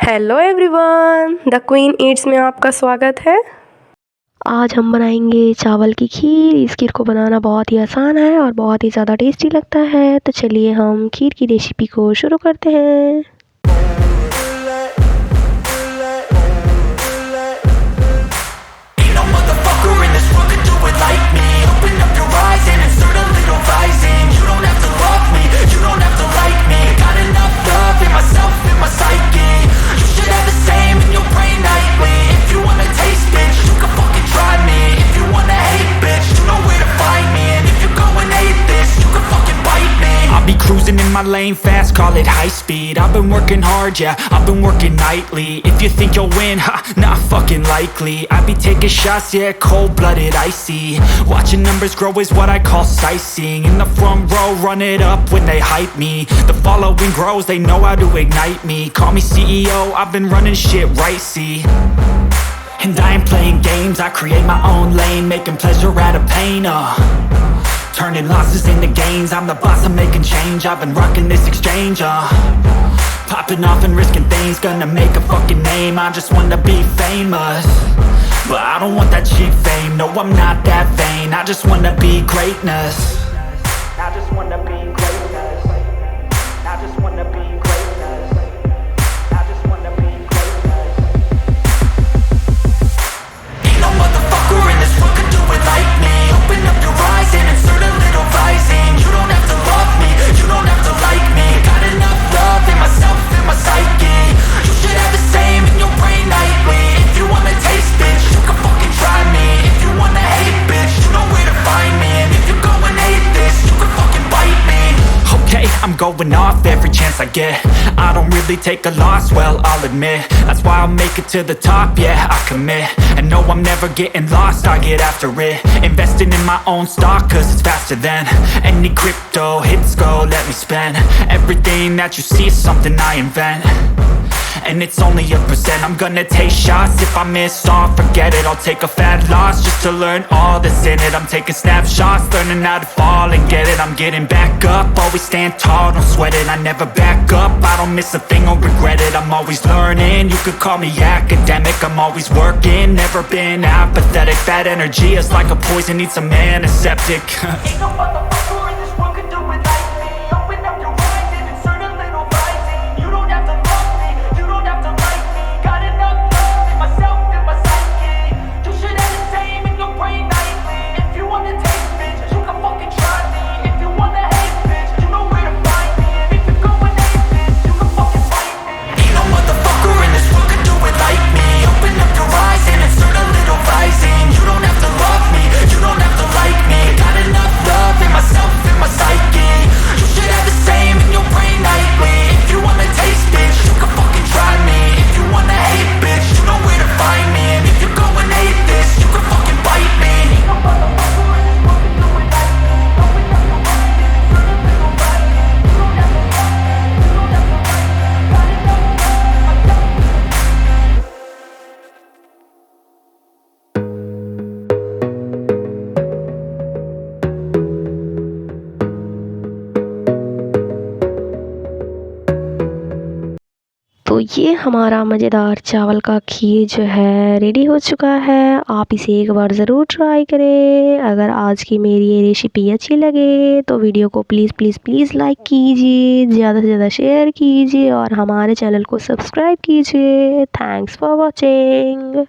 Hello everyone, the queen Yeats में आपका स्वागत है। आज हम बनाएंगे चावल की खीर। इस खीर को बनाना बहुत ही आसान है और बहुत ही ज़्यादा टेस्टी लगता है। तो चलिए हम खीर की रेसिपी को शुरू करते हैं। Cruising in my lane fast, call it high speed. I've been working hard, yeah, I've been working nightly. If you think you'll win, ha, not fucking likely. I be taking shots, yeah, cold-blooded, icy. Watching numbers grow is what I call sightseeing. In the front row, run it up when they hype me. The following grows, they know how to ignite me. Call me CEO, I've been running shit right, see. And I ain't playing games, I create my own lane, making pleasure out of pain, turning losses into gains. I'm the boss, I'm making change. I've been rocking this exchange, popping off and risking things. Gonna make a fucking name, I just wanna be famous. But I don't want that cheap fame, no, I'm not that vain. I just wanna be greatness. I just wanna be greatness. I just wanna be greatness. I just wanna be greatness. Ain't no motherfucker in this world could do it like me. Open up your eyes and insert a little rising. You don't have to love me, you don't have to like me. Got enough love in myself, in my psyche. You should have the same in your brain nightly. If you wanna taste, bitch, you can fucking try me. If you wanna hate, bitch, you know where to find me. And if you go and hate this, you can fucking bite me. Okay, I'm going off every chance I get. I don't really take a loss, well, I'll admit. That's why I'll make it to the top, yeah, I commit. And no, I'm never getting lost, I get after it. Investing in my own stock, cause it's faster than any crypto hits go, let me spend. Everything that you see is something I invent. And it's only a percent. I'm gonna take shots. If I miss all, forget it. I'll take a fat loss just to learn all that's in it. I'm taking snapshots, learning how to fall and get it. I'm getting back up, always stand tall, don't sweat it. I never back up, I don't miss a thing or regret it. I'm always learning, you could call me academic. I'm always working, never been apathetic. Bad energy is like a poison, need some antiseptic. Ain't no motherfucker in this world could do it like me. Open up your eyes and insert a little rising. You don't have to love me, you don't have to like me. Got enough love in myself, in my psyche. You should have the same in your brain nightly. If you wanna taste, bitch, you can fucking try me. If you wanna hate, bitch, you know where to find me. And if you go and hate, bitch, you can fucking fight me. Ain't no motherfucker in this world could do it like me. Open up your eyes and insert a little rising. You don't have to love me, you don't have to like me. Got enough love in myself, in my psyche. You should have the same in your brain nightly. If you wanna taste, bitch, you can fucking try me. If you wanna hate, bitch, you know where to find me. And if you go and hate this, you can fucking bite me. Ain't no motherfucker in this world can do it like me. Open up your eyes and insert a little rising. You don't have to love me, you don't have to like me. Got enough love in myself. तो ये हमारा मज़ेदार चावल का खीर जो है ready हो चुका है। आप इसे एक बार ज़रूर ट्राई करें। अगर आज की मेरी ये रेसिपी अच्छी लगे तो वीडियो को प्लीज़ लाइक कीजिए, ज़्यादा से ज़्यादा शेयर कीजिए और हमारे चैनल को सब्सक्राइब कीजिए। Thanks for watching.